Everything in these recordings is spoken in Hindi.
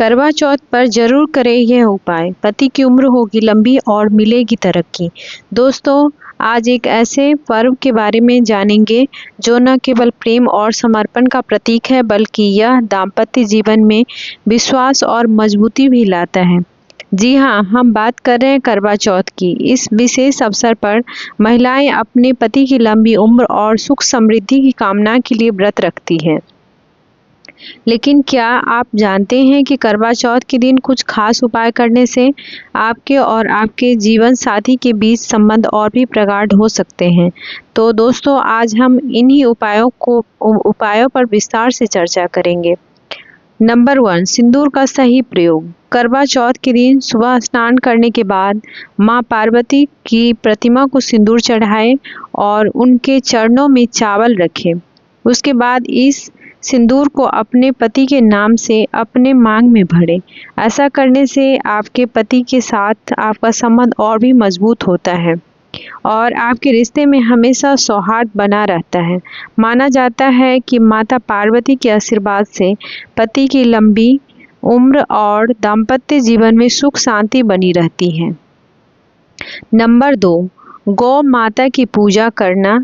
करवा चौथ पर जरूर करें यह उपाय, पति की उम्र होगी लंबी और मिलेगी तरक्की। दोस्तों, आज एक ऐसे पर्व के बारे में जानेंगे जो न केवल प्रेम और समर्पण का प्रतीक है, बल्कि यह दाम्पत्य जीवन में विश्वास और मजबूती भी लाता है। जी हाँ, हम बात कर रहे हैं करवा चौथ की। इस विशेष अवसर पर महिलाएं अपने पति की लंबी उम्र और सुख समृद्धि की कामना के लिए व्रत रखती हैं। लेकिन क्या आप जानते हैं कि करवा चौथ के दिन कुछ खास उपाय करने से आपके और आपके जीवन साथी के बीच संबंध और भी प्रगाढ़ हो सकते हैं। तो दोस्तों, आज हम इन्हीं उपायों पर विस्तार से चर्चा करेंगे। नंबर 1, सिंदूर का सही प्रयोग। करवा चौथ के दिन सुबह स्नान करने के बाद मां पार्वती की प्रतिमा को सिंदूर चढ़ाएं और उनके चरणों में चावल रखें। उसके बाद इस सिंदूर को अपने पति के नाम से अपने मांग में भरें। ऐसा करने से आपके पति के साथ आपका संबंध और भी मजबूत होता है और आपके रिश्ते में हमेशा सौहार्द बना रहता है। माना जाता है कि माता पार्वती के आशीर्वाद से पति की लंबी उम्र और दाम्पत्य जीवन में सुख शांति बनी रहती है। नंबर 2, गौ माता की पूजा करना।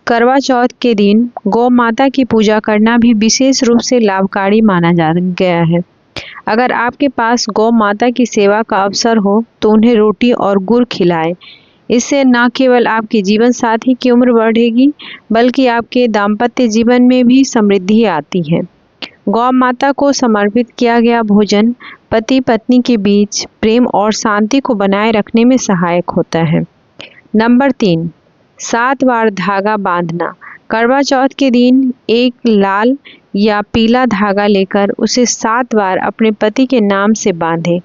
करवा चौथ के दिन गौ माता की पूजा करना भी विशेष रूप से लाभकारी माना जा गया है। अगर आपके पास गौ माता की सेवा का अवसर हो तो उन्हें रोटी और गुड़ खिलाएं। इससे न केवल आपके जीवन साथी की उम्र बढ़ेगी, बल्कि आपके दाम्पत्य जीवन में भी समृद्धि आती है। गौ माता को समर्पित किया गया भोजन पति पत्नी के बीच प्रेम और शांति को बनाए रखने में सहायक होता है। नंबर 3, 7 बार धागा बांधना। करवा चौथ के दिन एक लाल या पीला धागा लेकर उसे 7 बार अपने पति के नाम से बांधें।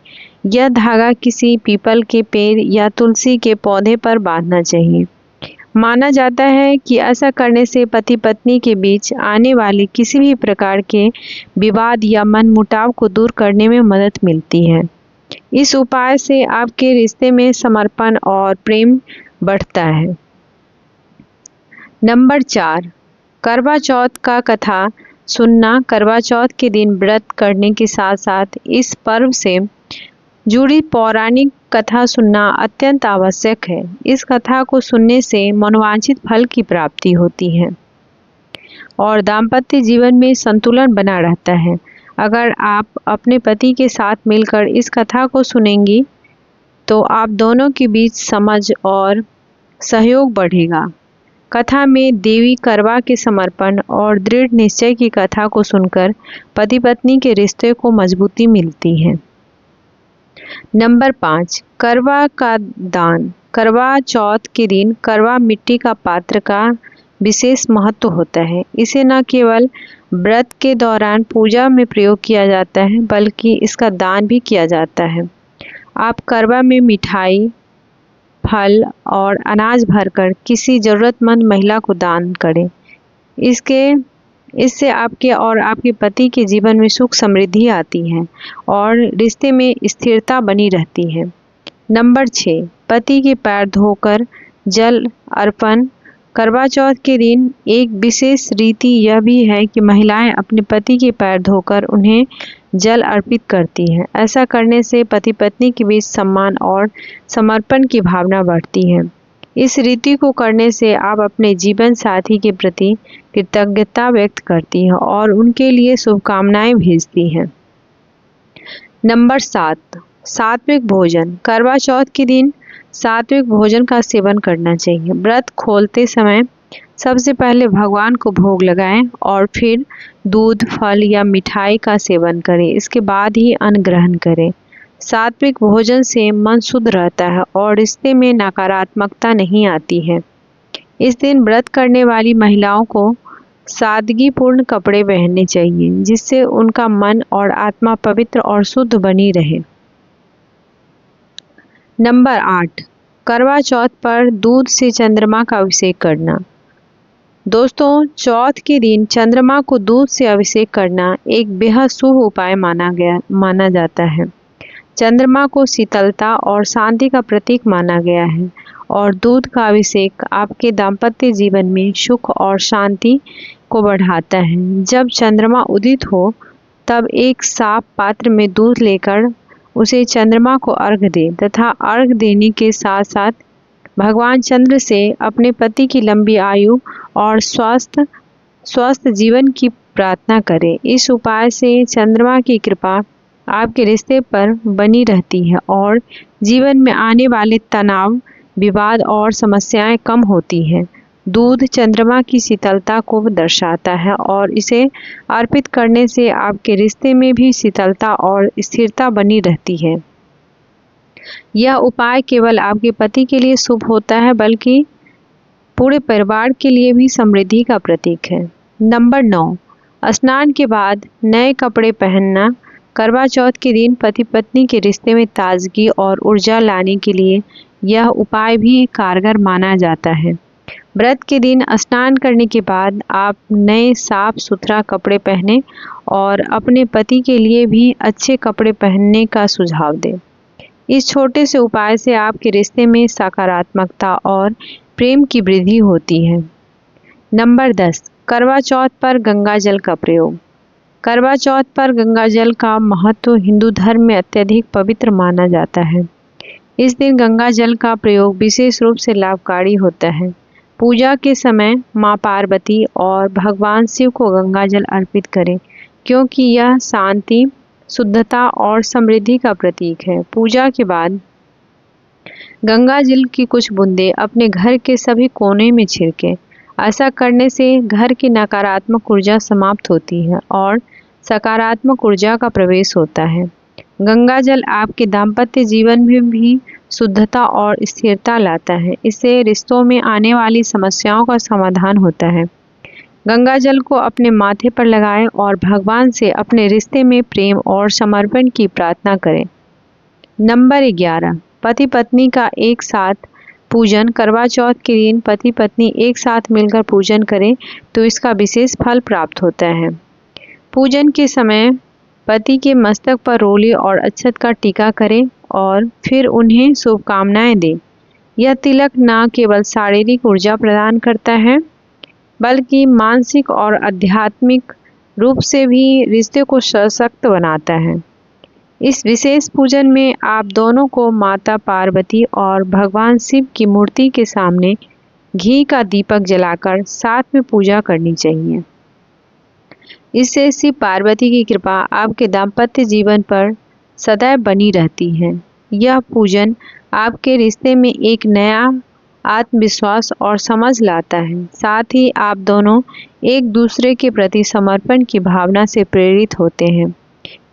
यह धागा किसी पीपल के पेड़ या तुलसी के पौधे पर बांधना चाहिए। माना जाता है कि ऐसा करने से पति पत्नी के बीच आने वाले किसी भी प्रकार के विवाद या मनमुटाव को दूर करने में मदद मिलती है। इस उपाय से आपके रिश्ते में समर्पण और प्रेम बढ़ता है। नंबर 4, करवा चौथ का कथा सुनना। करवा चौथ के दिन व्रत करने के साथ साथ इस पर्व से जुड़ी पौराणिक कथा सुनना अत्यंत आवश्यक है। इस कथा को सुनने से मनोवांछित फल की प्राप्ति होती है और दाम्पत्य जीवन में संतुलन बना रहता है। अगर आप अपने पति के साथ मिलकर इस कथा को सुनेंगी तो आप दोनों के बीच समझ और सहयोग बढ़ेगा। कथा में देवी करवा के समर्पण और दृढ़ निश्चय की कथा को सुनकर पति पत्नी के रिश्ते को मजबूती मिलती है। नंबर 5, करवा का दान। करवा चौथ के दिन करवा मिट्टी का पात्र का विशेष महत्व होता है। इसे न केवल व्रत के दौरान पूजा में प्रयोग किया जाता है, बल्कि इसका दान भी किया जाता है। आप करवा में मिठाई, फल और अनाज भरकर किसी ज़रूरतमंद महिला को दान करें। इससे आपके और आपके पति के जीवन में सुख समृद्धि आती है और रिश्ते में स्थिरता बनी रहती है। नंबर 6, पति के पैर धोकर जल अर्पण। करवा चौथ के दिन एक विशेष रीति यह भी है कि महिलाएं अपने पति के पैर धोकर उन्हें जल अर्पित करती हैं। ऐसा करने से पति पत्नी के बीच सम्मान और समर्पण की भावना बढ़ती है। इस रीति को करने से आप अपने जीवन साथी के प्रति कृतज्ञता व्यक्त करती हैं और उनके लिए शुभकामनाएं भेजती हैं। नंबर 7, सात्विक भोजन। करवा चौथ के दिन सात्विक भोजन का सेवन करना चाहिए। व्रत खोलते समय सबसे पहले भगवान को भोग लगाएं और फिर दूध, फल या मिठाई का सेवन करें। इसके बाद ही अन्न ग्रहण करें। सात्विक भोजन से मन शुद्ध रहता है और रिश्ते में नकारात्मकता नहीं आती है। इस दिन व्रत करने वाली महिलाओं को सादगीपूर्ण कपड़े पहनने चाहिए, जिससे उनका मन और आत्मा पवित्र और शुद्ध बनी रहे। नंबर 8, करवा चौथ पर दूध से चंद्रमा का अभिषेक करना। दोस्तों, चौथ के दिन चंद्रमा को दूध से अभिषेक करना एक बेहद शुभ उपाय माना जाता है। चंद्रमा को शीतलता और शांति का प्रतीक माना गया है और दूध का अभिषेक आपके दाम्पत्य जीवन में सुख और शांति को बढ़ाता है। जब चंद्रमा उदित हो तब एक साफ पात्र में दूध लेकर उसे चंद्रमा को अर्घ दे तथा अर्घ देने के साथ साथ भगवान चंद्र से अपने पति की लंबी आयु और स्वस्थ जीवन की प्रार्थना करें। इस उपाय से चंद्रमा की कृपा आपके रिश्ते पर बनी रहती है और जीवन में आने वाले तनाव, विवाद और समस्याएं कम होती हैं। दूध चंद्रमा की शीतलता को दर्शाता है और इसे अर्पित करने से आपके रिश्ते में भी शीतलता और स्थिरता बनी रहती है। यह उपाय केवल आपके पति के लिए शुभ होता है बल्कि पूरे परिवार के लिए भी समृद्धि का प्रतीक है। नंबर 9, स्नान के बाद नए कपड़े पहनना। करवा चौथ के दिन पति पत्नी के रिश्ते में ताजगी और ऊर्जा लाने के लिए यह उपाय भी कारगर माना जाता है। व्रत के दिन स्नान करने के बाद आप नए साफ सुथरा कपड़े पहनें और अपने पति के लिए भी अच्छे कपड़े पहनने का सुझाव दें। इस छोटे से उपाय से आपके रिश्ते में सकारात्मकता और प्रेम की वृद्धि होती है। नंबर 10, करवा चौथ पर गंगा जल का प्रयोग। करवा चौथ पर गंगा जल का महत्व हिंदू धर्म में अत्यधिक पवित्र माना जाता है। इस दिन गंगा जल का प्रयोग विशेष रूप से लाभकारी होता है। पूजा के समय माँ पार्वती और भगवान शिव को गंगा जल अर्पित करें क्योंकि यह शांति, शुद्धता और समृद्धि का प्रतीक है। पूजा के बाद गंगा जल की कुछ बूंदें अपने घर के सभी कोने में छिड़कें। ऐसा करने से घर की नकारात्मक ऊर्जा समाप्त होती है और सकारात्मक ऊर्जा का प्रवेश होता है। गंगा जल आपके दाम्पत्य जीवन में भी शुद्धता और स्थिरता लाता है। इससे रिश्तों में आने वाली समस्याओं का समाधान होता है। गंगा जल को अपने माथे पर लगाएं और भगवान से अपने रिश्ते में प्रेम और समर्पण की प्रार्थना करें। नंबर 11, पति पत्नी का एक साथ पूजन। करवा चौथ के दिन पति पत्नी एक साथ मिलकर पूजन करें तो इसका विशेष फल प्राप्त होता है। पूजन के समय पति के मस्तक पर रोली और अक्षत का टीका करें और फिर उन्हें शुभकामनाएं दें। यह तिलक न केवल शारीरिक ऊर्जा प्रदान करता है बल्कि मानसिक और आध्यात्मिक रूप से भी रिश्ते को सशक्त बनाता है। इस विशेष पूजन में आप दोनों को माता पार्वती और भगवान शिव की मूर्ति के सामने घी का दीपक जलाकर साथ में पूजा करनी चाहिए। इससे शिव पार्वती की कृपा आपके दाम्पत्य जीवन पर सदैव बनी रहती है। यह पूजन आपके रिश्ते में एक नया आत्मविश्वास और समझ लाता है। साथ ही आप दोनों एक दूसरे के प्रति समर्पण की भावना से प्रेरित होते हैं।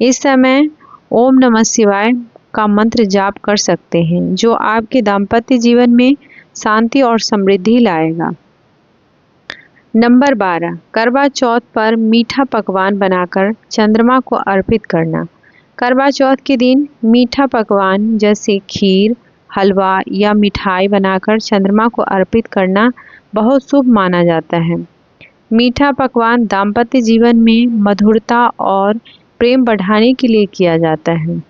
इस समय ओम नमः शिवाय का मंत्र जाप कर सकते हैं जो आपके दाम्पत्य जीवन में शांति और समृद्धि लाएगा। नंबर 12, करवा चौथ पर मीठा पकवान बनाकर चंद्रमा को अर्पित करना। करवा चौथ के दिन मीठा पकवान जैसे खीर, हलवा या मिठाई बनाकर चंद्रमा को अर्पित करना बहुत शुभ माना जाता है। मीठा पकवान दाम्पत्य जीवन में मधुरता और प्रेम बढ़ाने के लिए किया जाता है।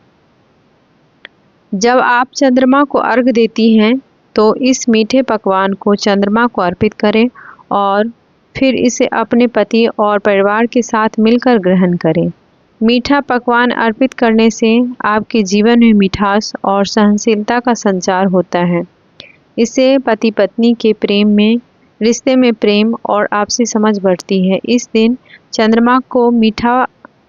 जब आप चंद्रमा को अर्घ देती हैं तो इस मीठे पकवान को चंद्रमा को अर्पित करें और फिर इसे अपने पति और परिवार के साथ मिलकर ग्रहण करें। मीठा पकवान अर्पित करने से आपके जीवन में मिठास और सहनशीलता का संचार होता है। इससे पति पत्नी के रिश्ते में प्रेम और आपसी समझ बढ़ती है। इस दिन चंद्रमा को मीठा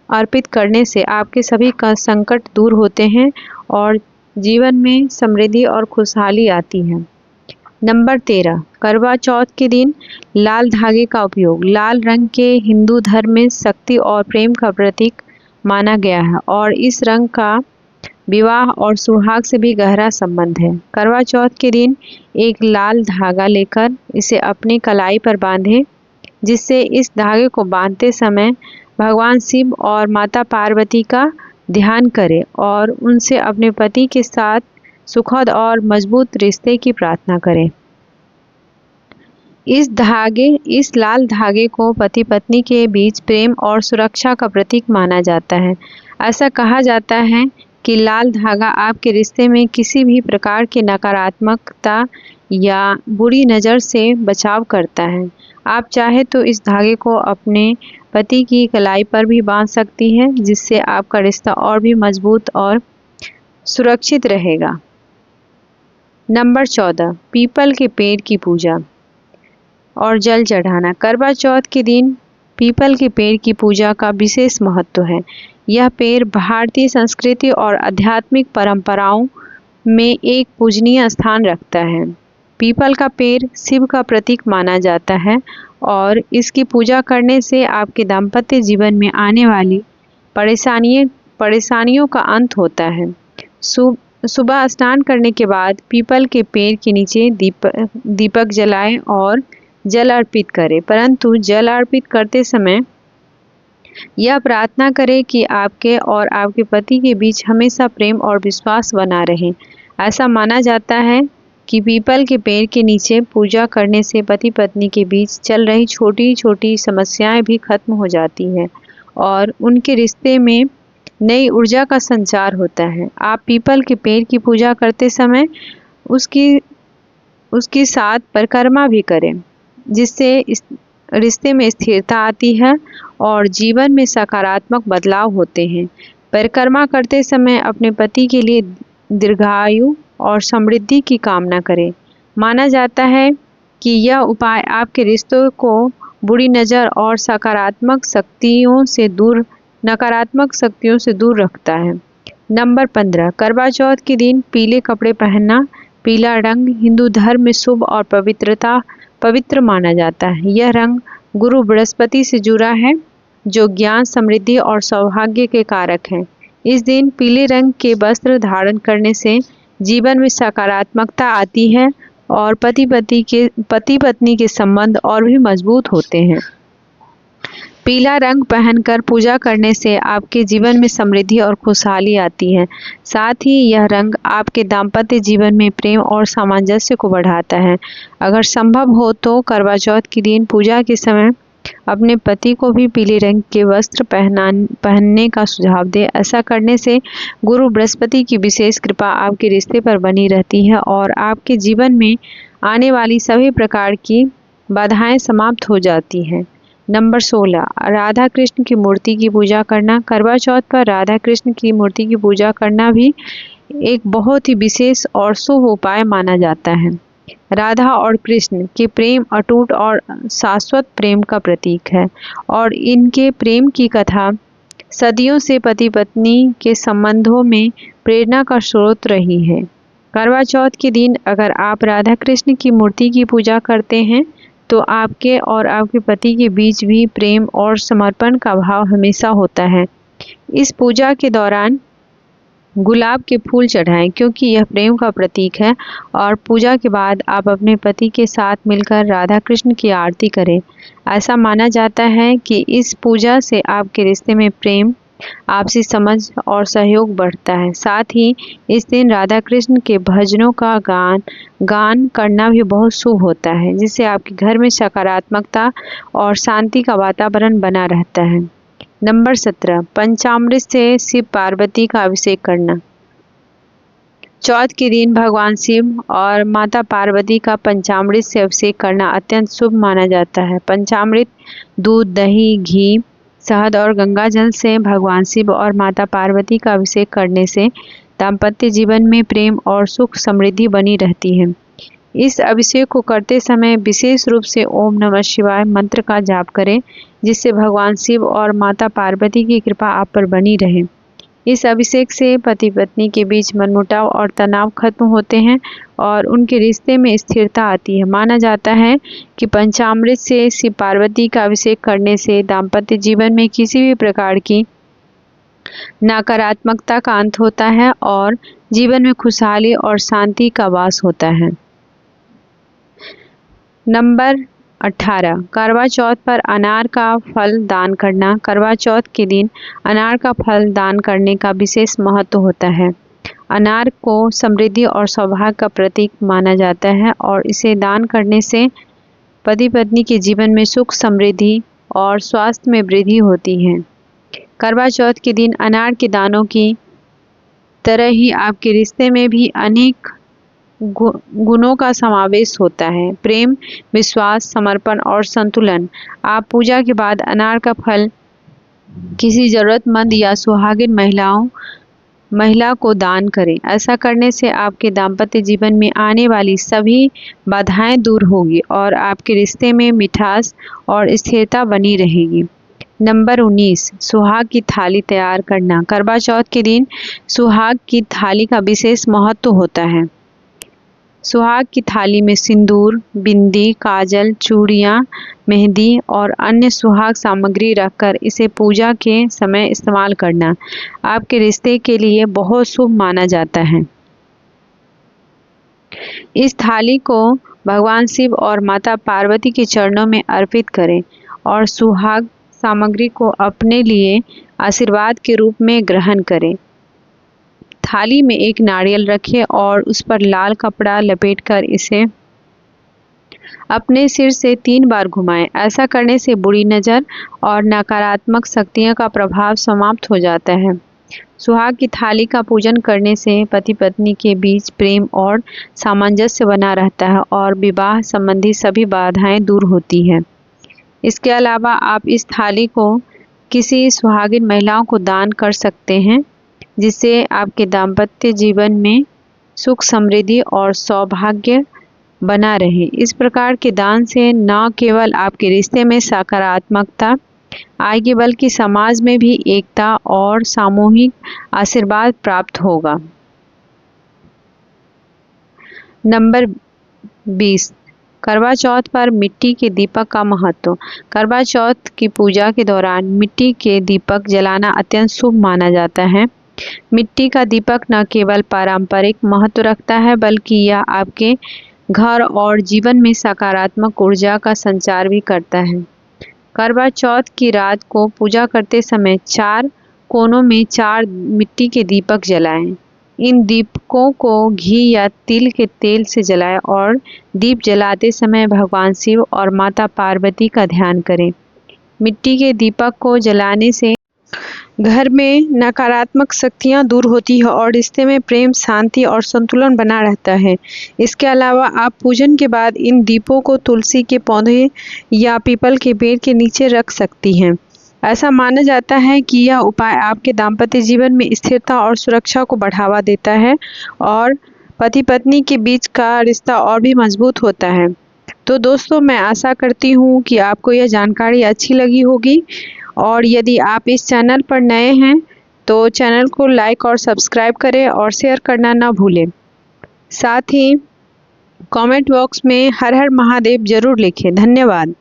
अर्पित करने से आपके सभी का संकट दूर होते हैं और जीवन में समृद्धि और खुशहाली आती है। नंबर 13, करवा चौथ के दिन लाल धागे का उपयोग। लाल रंग के हिंदू धर्म में शक्ति और प्रेम का प्रतीक माना गया है और इस रंग का विवाह और सुहाग से भी गहरा संबंध है। करवा चौथ के दिन एक लाल धागा लेकर इसे अपनी कलाई पर बांधें, जिससे इस धागे को बांधते समय भगवान शिव और माता पार्वती का ध्यान करें और उनसे अपने पति के साथ सुखद और मजबूत रिश्ते की प्रार्थना करें। इस लाल धागे को पति पत्नी के बीच प्रेम और सुरक्षा का प्रतीक माना जाता है। ऐसा कहा जाता है कि लाल धागा आपके रिश्ते में किसी भी प्रकार की नकारात्मकता या बुरी नज़र से बचाव करता है। आप चाहे तो इस धागे को अपने पति की कलाई पर भी बांध सकती है, जिससे आपका रिश्ता और भी मजबूत और सुरक्षित रहेगा। नंबर 14, पीपल के पेड़ की पूजा और जल चढ़ाना। करवा चौथ के दिन पीपल के पेड़ की पूजा का विशेष महत्व है। यह पेड़ भारतीय संस्कृति और आध्यात्मिक परंपराओं में एक पूजनीय स्थान रखता है। पीपल का पेड़ शिव का प्रतीक माना जाता है और इसकी पूजा करने से आपके दाम्पत्य जीवन में आने वाली परेशानियों का अंत होता है। सुबह स्नान करने के बाद पीपल के पेड़ के नीचे दीपक जलाएं और जल अर्पित करें, परंतु जल अर्पित करते समय यह प्रार्थना करें कि आपके और आपके पति के बीच हमेशा प्रेम और विश्वास बना रहे। ऐसा माना जाता है कि पीपल के पेड़ के नीचे पूजा करने से पति पत्नी के बीच चल रही छोटी छोटी समस्याएं भी खत्म हो जाती है और उनके रिश्ते में नई ऊर्जा का संचार होता है। आप पीपल के पेड़ की पूजा करते समय उसकी साथ परिक्रमा भी करें, जिससे इस रिश्ते में स्थिरता आती है और जीवन में सकारात्मक बदलाव होते हैं। परिक्रमा करते समय अपने पति के लिए दीर्घायु और समृद्धि की कामना करें। माना जाता है कि यह उपाय आपके रिश्तों को बुरी नज़र और नकारात्मक शक्तियों से दूर रखता है। नंबर 15, करवा चौथ के दिन पीले कपड़े पहनना। पीला रंग हिंदू धर्म में शुभ और पवित्र माना जाता है। यह रंग गुरु बृहस्पति से जुड़ा है, जो ज्ञान, समृद्धि और सौभाग्य के कारक हैं। इस दिन पीले रंग के वस्त्र धारण करने से जीवन में सकारात्मकता आती है और पति पत्नी के संबंध और भी मजबूत होते हैं। पीला रंग पहनकर पूजा करने से आपके जीवन में समृद्धि और खुशहाली आती है। साथ ही यह रंग आपके दाम्पत्य जीवन में प्रेम और सामंजस्य को बढ़ाता है। अगर संभव हो तो करवा चौथ के दिन पूजा के समय अपने पति को भी पीले रंग के वस्त्र पहनने का सुझाव दें। ऐसा करने से गुरु बृहस्पति की विशेष कृपा आपके रिश्ते पर बनी रहती है और आपके जीवन में आने वाली सभी प्रकार की बाधाएं समाप्त हो जाती हैं। नंबर 16, राधा कृष्ण की मूर्ति की पूजा करना। करवा चौथ पर राधा कृष्ण की मूर्ति की पूजा करना भी एक बहुत ही विशेष और शुभ उपाय माना जाता है। राधा और कृष्ण के प्रेम अटूट और शाश्वत प्रेम का प्रतीक है और इनके प्रेम की कथा सदियों से पति पत्नी के संबंधों में प्रेरणा का स्रोत रही है। करवा चौथ के दिन अगर आप राधा कृष्ण की मूर्ति की पूजा करते हैं तो आपके और आपके पति के बीच भी प्रेम और समर्पण का भाव हमेशा होता है। इस पूजा के दौरान गुलाब के फूल चढ़ाएं, क्योंकि यह प्रेम का प्रतीक है, और पूजा के बाद आप अपने पति के साथ मिलकर राधा कृष्ण की आरती करें। ऐसा माना जाता है कि इस पूजा से आपके रिश्ते में प्रेम, आपसी समझ और सहयोग बढ़ता है। साथ ही इस दिन राधा कृष्ण के भजनों का गान करना भी बहुत शुभ होता है, जिससे आपके घर में सकारात्मकता और शांति का वातावरण बना रहता है। नंबर 17, पंचामृत से शिव पार्वती का अभिषेक करना। चौथ के दिन भगवान शिव और माता पार्वती का पंचामृत से अभिषेक करना अत्यंत शुभ माना जाता है। पंचामृत दूध, दही, घी, शहद और गंगा जल से भगवान शिव और माता पार्वती का अभिषेक करने से दाम्पत्य जीवन में प्रेम और सुख समृद्धि बनी रहती है। इस अभिषेक को करते समय विशेष रूप से ओम नमः शिवाय मंत्र का जाप करें, जिससे भगवान शिव और माता पार्वती की कृपा आप पर बनी रहे। इस अभिषेक से पति पत्नी के बीच मनमुटाव और तनाव खत्म होते हैं और उनके रिश्ते में स्थिरता आती है। माना जाता है कि पंचामृत से शिव पार्वती का अभिषेक करने से दाम्पत्य जीवन में किसी भी प्रकार की नकारात्मकता का अंत होता है और जीवन में खुशहाली और शांति का वास होता है। नंबर 18, करवा चौथ पर अनार का फल दान करना। करवा चौथ के दिन अनार का फल दान करने का विशेष महत्व होता है। अनार को समृद्धि और सौभाग्य का प्रतीक माना जाता है और इसे दान करने से पति पत्नी के जीवन में सुख, समृद्धि और स्वास्थ्य में वृद्धि होती है। करवा चौथ के दिन अनार के दानों की तरह ही आपके रिश्ते में भी अनेक गुणों का समावेश होता है: प्रेम, विश्वास, समर्पण और संतुलन। आप पूजा के बाद अनार का फल किसी जरूरतमंद या सुहागिन महिला को दान करें। ऐसा करने से आपके दाम्पत्य जीवन में आने वाली सभी बाधाएं दूर होगी और आपके रिश्ते में मिठास और स्थिरता बनी रहेगी। नंबर 19, सुहाग की थाली तैयार करना। करवा चौथ के दिन सुहाग की थाली का विशेष महत्व होता है। सुहाग की थाली में सिंदूर, बिंदी, काजल, चूड़ियाँ, मेहंदी और अन्य सुहाग सामग्री रखकर इसे पूजा के समय इस्तेमाल करना आपके रिश्ते के लिए बहुत शुभ माना जाता है। इस थाली को भगवान शिव और माता पार्वती के चरणों में अर्पित करें और सुहाग सामग्री को अपने लिए आशीर्वाद के रूप में ग्रहण करें। थाली में एक नारियल रखें और उस पर लाल कपड़ा लपेटकर इसे अपने सिर से 3 बार घुमाएं। ऐसा करने से बुरी नज़र और नकारात्मक शक्तियों का प्रभाव समाप्त हो जाता है। सुहाग की थाली का पूजन करने से पति पत्नी के बीच प्रेम और सामंजस्य बना रहता है और विवाह संबंधी सभी बाधाएं दूर होती है। इसके अलावा आप इस थाली को किसी सुहागिन महिलाओं को दान कर सकते हैं, जिससे आपके दाम्पत्य जीवन में सुख, समृद्धि और सौभाग्य बना रहे। इस प्रकार के दान से न केवल आपके रिश्ते में सकारात्मकता आएगी, बल्कि समाज में भी एकता और सामूहिक आशीर्वाद प्राप्त होगा। नंबर 20, करवा चौथ पर मिट्टी के दीपक का महत्व। करवा चौथ की पूजा के दौरान मिट्टी के दीपक जलाना अत्यंत शुभ माना जाता है। मिट्टी का दीपक न केवल पारंपरिक महत्व रखता है, बल्कि यह आपके घर और जीवन में सकारात्मक ऊर्जा का संचार भी करता है। करवा चौथ की रात को पूजा करते समय 4 कोनों में 4 मिट्टी के दीपक जलाएं। इन दीपकों को घी या तिल के तेल से जलाएं और दीप जलाते समय भगवान शिव और माता पार्वती का ध्यान करें। मिट्टी के दीपक को जलाने से घर में नकारात्मक शक्तियां दूर होती है और रिश्ते में प्रेम, शांति और संतुलन बना रहता है। इसके अलावा आप पूजन के बाद इन दीपों को तुलसी के पौधे या पीपल के पेड़ के नीचे रख सकती हैं। ऐसा माना जाता है कि यह उपाय आपके दाम्पत्य जीवन में स्थिरता और सुरक्षा को बढ़ावा देता है और पति पत्नी के बीच का रिश्ता और भी मजबूत होता है। तो दोस्तों, मैं आशा करती हूँ कि आपको यह जानकारी अच्छी लगी होगी और यदि आप इस चैनल पर नए हैं तो चैनल को लाइक और सब्सक्राइब करें और शेयर करना ना भूलें। साथ ही कमेंट बॉक्स में हर हर महादेव जरूर लिखें। धन्यवाद।